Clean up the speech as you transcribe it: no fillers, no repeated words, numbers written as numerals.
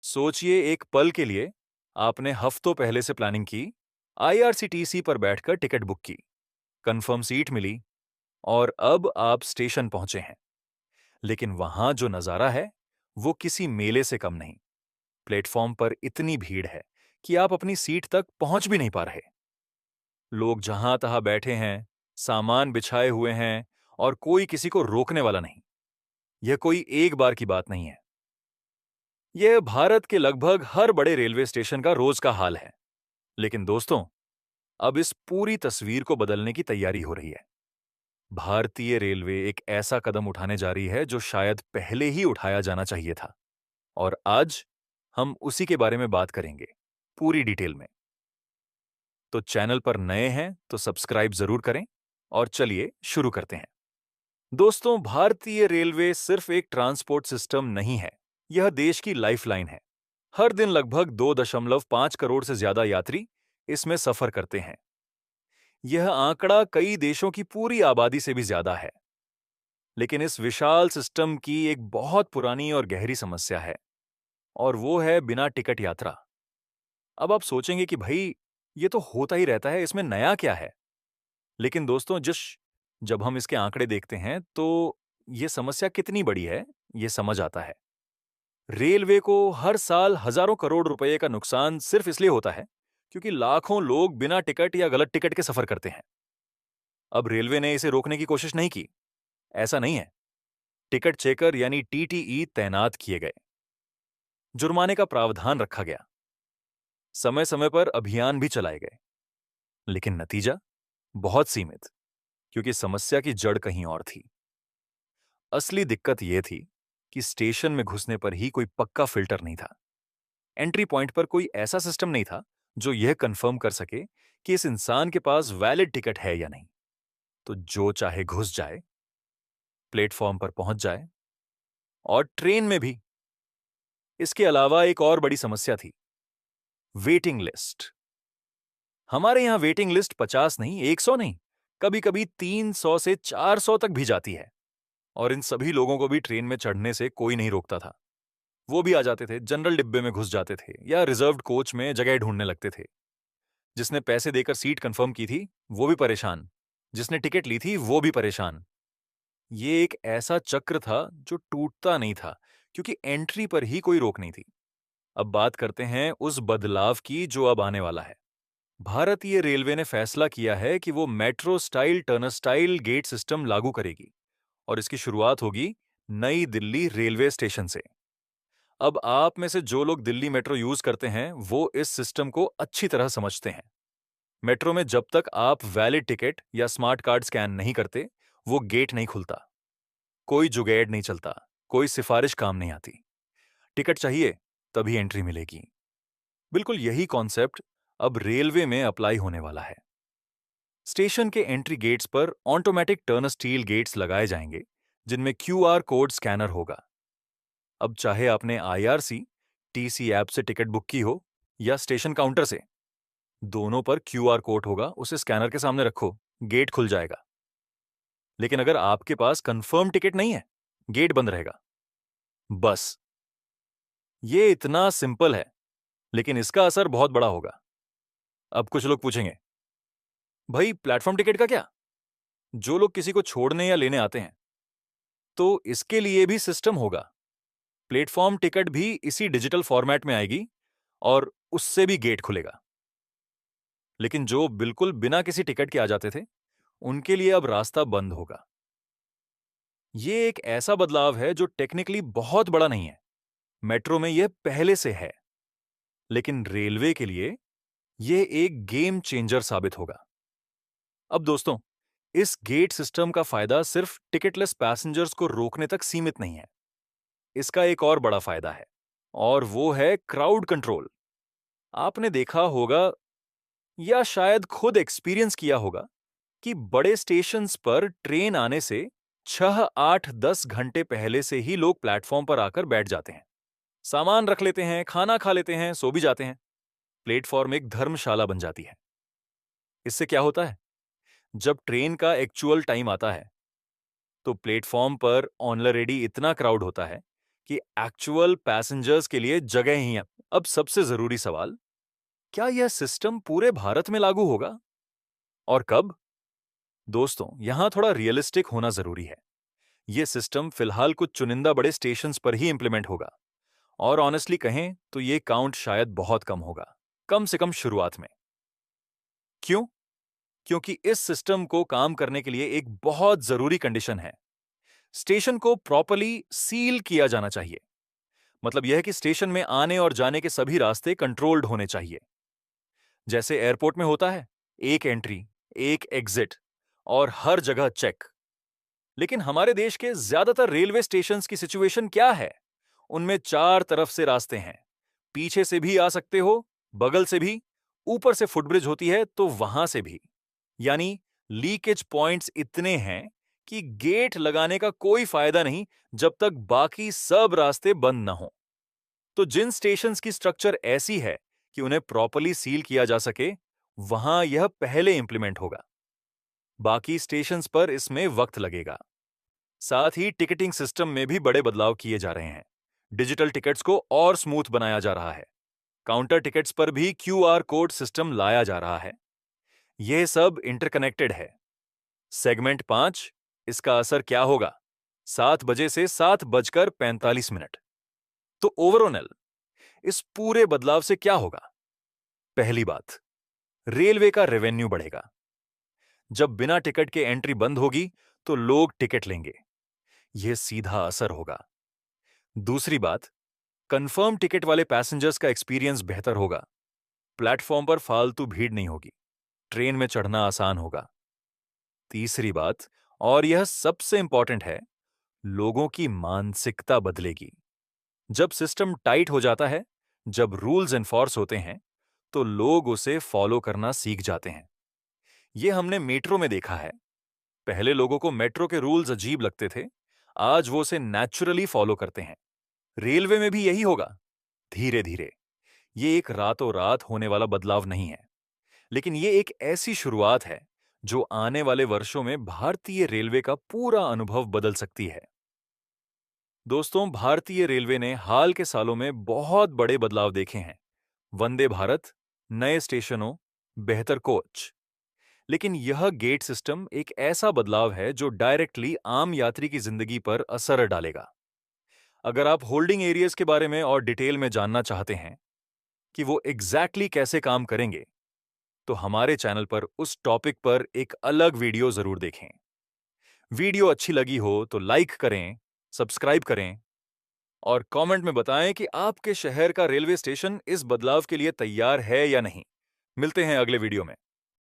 सोचिए एक पल के लिए, आपने हफ्तों पहले से प्लानिंग की, आईआरसीटीसी पर बैठकर टिकट बुक की, कंफर्म सीट मिली और अब आप स्टेशन पहुंचे हैं। लेकिन वहां जो नजारा है वो किसी मेले से कम नहीं। प्लेटफॉर्म पर इतनी भीड़ है कि आप अपनी सीट तक पहुंच भी नहीं पा रहे। लोग जहां तहां बैठे हैं, सामान बिछाए हुए हैं और कोई किसी को रोकने वाला नहीं। यह कोई एक बार की बात नहीं है। यह भारत के लगभग हर बड़े रेलवे स्टेशन का रोज का हाल है। लेकिन दोस्तों, अब इस पूरी तस्वीर को बदलने की तैयारी हो रही है। भारतीय रेलवे एक ऐसा कदम उठाने जा रही है जो शायद पहले ही उठाया जाना चाहिए था। और आज हम उसी के बारे में बात करेंगे, पूरी डिटेल में। तो चैनल पर नए हैं तो सब्सक्राइब जरूर करें और चलिए शुरू करते हैं। दोस्तों, भारतीय रेलवे सिर्फ एक ट्रांसपोर्ट सिस्टम नहीं है, यह देश की लाइफलाइन है। हर दिन लगभग 2.5 करोड़ से ज्यादा यात्री इसमें सफर करते हैं। यह आंकड़ा कई देशों की पूरी आबादी से भी ज्यादा है। लेकिन इस विशाल सिस्टम की एक बहुत पुरानी और गहरी समस्या है, और वो है बिना टिकट यात्रा। अब आप सोचेंगे कि भाई, ये तो होता ही रहता है, इसमें नया क्या है? लेकिन दोस्तों, जब हम इसके आंकड़े देखते हैं तो ये समस्या कितनी बड़ी है, ये समझ आता है। रेलवे को हर साल हजारों करोड़ रुपए का नुकसान सिर्फ इसलिए होता है क्योंकि लाखों लोग बिना टिकट या गलत टिकट के सफर करते हैं। अब रेलवे ने इसे रोकने की कोशिश नहीं की, ऐसा नहीं है। टिकट चेकर यानी टीटीई तैनात किए गए, जुर्माने का प्रावधान रखा गया, समय समय पर अभियान भी चलाए गए। लेकिन नतीजा बहुत सीमित, क्योंकि समस्या की जड़ कहीं और थी। असली दिक्कत यह थी कि स्टेशन में घुसने पर ही कोई पक्का फिल्टर नहीं था। एंट्री पॉइंट पर कोई ऐसा सिस्टम नहीं था जो यह कंफर्म कर सके कि इस इंसान के पास वैलिड टिकट है या नहीं। तो जो चाहे घुस जाए, प्लेटफॉर्म पर पहुंच जाए, और ट्रेन में भी। इसके अलावा एक और बड़ी समस्या थी, वेटिंग लिस्ट। हमारे यहां वेटिंग लिस्ट 50 नहीं, 100 नहीं, कभी कभी 300 से 400 तक भी जाती है। और इन सभी लोगों को भी ट्रेन में चढ़ने से कोई नहीं रोकता था। वो भी आ जाते थे, जनरल डिब्बे में घुस जाते थे या रिजर्व्ड कोच में जगह ढूंढने लगते थे। जिसने पैसे देकर सीट कंफर्म की थी वो भी परेशान, जिसने टिकट ली थी वो भी परेशान। ये एक ऐसा चक्र था जो टूटता नहीं था, क्योंकि एंट्री पर ही कोई रोक नहीं थी। अब बात करते हैं उस बदलाव की जो अब आने वाला है। भारतीय रेलवे ने फैसला किया है कि वो metro style turnstile gate system लागू करेगी, और इसकी शुरुआत होगी नई दिल्ली रेलवे स्टेशन से। अब आप में से जो लोग दिल्ली मेट्रो यूज करते हैं वो इस सिस्टम को अच्छी तरह समझते हैं। मेट्रो में जब तक आप वैलिड टिकट या स्मार्ट कार्ड स्कैन नहीं करते, वो गेट नहीं खुलता। कोई जुगैड नहीं चलता, कोई सिफारिश काम नहीं आती। टिकट चाहिए तभी एंट्री मिलेगी। बिल्कुल यही कॉन्सेप्ट अब रेलवे में अप्लाई होने वाला है। स्टेशन के एंट्री गेट्स पर ऑटोमेटिक टर्न स्टील गेट्स लगाए जाएंगे, जिनमें क्यूआर कोड स्कैनर होगा। अब चाहे आपने आईआरसी टीसी ऐप से टिकट बुक की हो या स्टेशन काउंटर से, दोनों पर क्यूआर कोड होगा, उसे स्कैनर के सामने रखो, गेट खुल जाएगा। लेकिन अगर आपके पास कंफर्म टिकट नहीं है, गेट बंद रहेगा। बस, ये इतना सिंपल है, लेकिन इसका असर बहुत बड़ा होगा। अब कुछ लोग पूछेंगे, भाई प्लेटफॉर्म टिकट का क्या? जो लोग किसी को छोड़ने या लेने आते हैं, तो इसके लिए भी सिस्टम होगा। प्लेटफॉर्म टिकट भी इसी डिजिटल फॉर्मेट में आएगी और उससे भी गेट खुलेगा। लेकिन जो बिल्कुल बिना किसी टिकट के आ जाते थे, उनके लिए अब रास्ता बंद होगा। ये एक ऐसा बदलाव है जो टेक्निकली बहुत बड़ा नहीं है, मेट्रो में यह पहले से है, लेकिन रेलवे के लिए यह एक गेम चेंजर साबित होगा। अब दोस्तों, इस गेट सिस्टम का फायदा सिर्फ टिकटलेस पैसेंजर्स को रोकने तक सीमित नहीं है। इसका एक और बड़ा फायदा है, और वो है क्राउड कंट्रोल। आपने देखा होगा या शायद खुद एक्सपीरियंस किया होगा कि बड़े स्टेशंस पर ट्रेन आने से 6, 8, 10 घंटे पहले से ही लोग प्लेटफॉर्म पर आकर बैठ जाते हैं, सामान रख लेते हैं, खाना खा लेते हैं, सो भी जाते हैं। प्लेटफॉर्म एक धर्मशाला बन जाती है। इससे क्या होता है, जब ट्रेन का एक्चुअल टाइम आता है तो प्लेटफॉर्म पर ऑलरेडी इतना क्राउड होता है कि एक्चुअल पैसेंजर्स के लिए जगह ही है। अब सबसे जरूरी सवाल, क्या यह सिस्टम पूरे भारत में लागू होगा और कब? दोस्तों, यहां थोड़ा रियलिस्टिक होना जरूरी है। यह सिस्टम फिलहाल कुछ चुनिंदा बड़े स्टेशंस पर ही इंप्लीमेंट होगा और ऑनेस्टली कहें तो यह काउंट शायद बहुत कम होगा, कम से कम शुरुआत में। क्यों? क्योंकि इस सिस्टम को काम करने के लिए एक बहुत जरूरी कंडीशन है। स्टेशन को प्रॉपर्ली सील किया जाना चाहिए। मतलब यह है कि स्टेशन में आने और जाने के सभी रास्ते कंट्रोल्ड होने चाहिए, जैसे एयरपोर्ट में होता है, एक एंट्री, एक एग्जिट और हर जगह चेक। लेकिन हमारे देश के ज्यादातर रेलवे स्टेशंस की सिचुएशन क्या है? उनमें चार तरफ से रास्ते हैं। पीछे से भी आ सकते हो, बगल से भी, ऊपर से फुटब्रिज होती है तो वहां से भी। यानी लीकेज पॉइंट्स इतने हैं कि गेट लगाने का कोई फायदा नहीं जब तक बाकी सब रास्ते बंद ना हो। तो जिन स्टेशंस की स्ट्रक्चर ऐसी है कि उन्हें प्रॉपर्ली सील किया जा सके, वहां यह पहले इंप्लीमेंट होगा। बाकी स्टेशंस पर इसमें वक्त लगेगा। साथ ही टिकटिंग सिस्टम में भी बड़े बदलाव किए जा रहे हैं। डिजिटल टिकट्स को और स्मूथ बनाया जा रहा है। काउंटर टिकट्स पर भी क्यूआर कोड सिस्टम लाया जा रहा है। यह सब इंटरकनेक्टेड है। सेगमेंट 5, इसका असर क्या होगा? 7 बजे से 7:45। तो ओवरऑल इस पूरे बदलाव से क्या होगा? पहली बात, रेलवे का रेवेन्यू बढ़ेगा। जब बिना टिकट के एंट्री बंद होगी तो लोग टिकट लेंगे। यह सीधा असर होगा। दूसरी बात, कंफर्म टिकट वाले पैसेंजर्स का एक्सपीरियंस बेहतर होगा। प्लेटफॉर्म पर फालतू भीड़ नहीं होगी। ट्रेन में चढ़ना आसान होगा। तीसरी बात, और यह सबसे इंपॉर्टेंट है, लोगों की मानसिकता बदलेगी। जब सिस्टम टाइट हो जाता है, जब रूल्स एनफोर्स होते हैं, तो लोग उसे फॉलो करना सीख जाते हैं। यह हमने मेट्रो में देखा है। पहले लोगों को मेट्रो के रूल्स अजीब लगते थे, आज वो उसे नेचुरली फॉलो करते हैं। रेलवे में भी यही होगा, धीरे धीरे। ये एक रातों रात होने वाला बदलाव नहीं है, लेकिन ये एक ऐसी शुरुआत है जो आने वाले वर्षों में भारतीय रेलवे का पूरा अनुभव बदल सकती है। दोस्तों, भारतीय रेलवे ने हाल के सालों में बहुत बड़े बदलाव देखे हैं। वंदे भारत, नए स्टेशनों, बेहतर कोच। लेकिन यह गेट सिस्टम एक ऐसा बदलाव है जो डायरेक्टली आम यात्री की जिंदगी पर असर डालेगा। अगर आप होल्डिंग एरियाज के बारे में और डिटेल में जानना चाहते हैं कि वो एग्जैक्टली कैसे काम करेंगे, तो हमारे चैनल पर उस टॉपिक पर एक अलग वीडियो जरूर देखें। वीडियो अच्छी लगी हो तो लाइक करें, सब्सक्राइब करें और कमेंट में बताएं कि आपके शहर का रेलवे स्टेशन इस बदलाव के लिए तैयार है या नहीं। मिलते हैं अगले वीडियो में।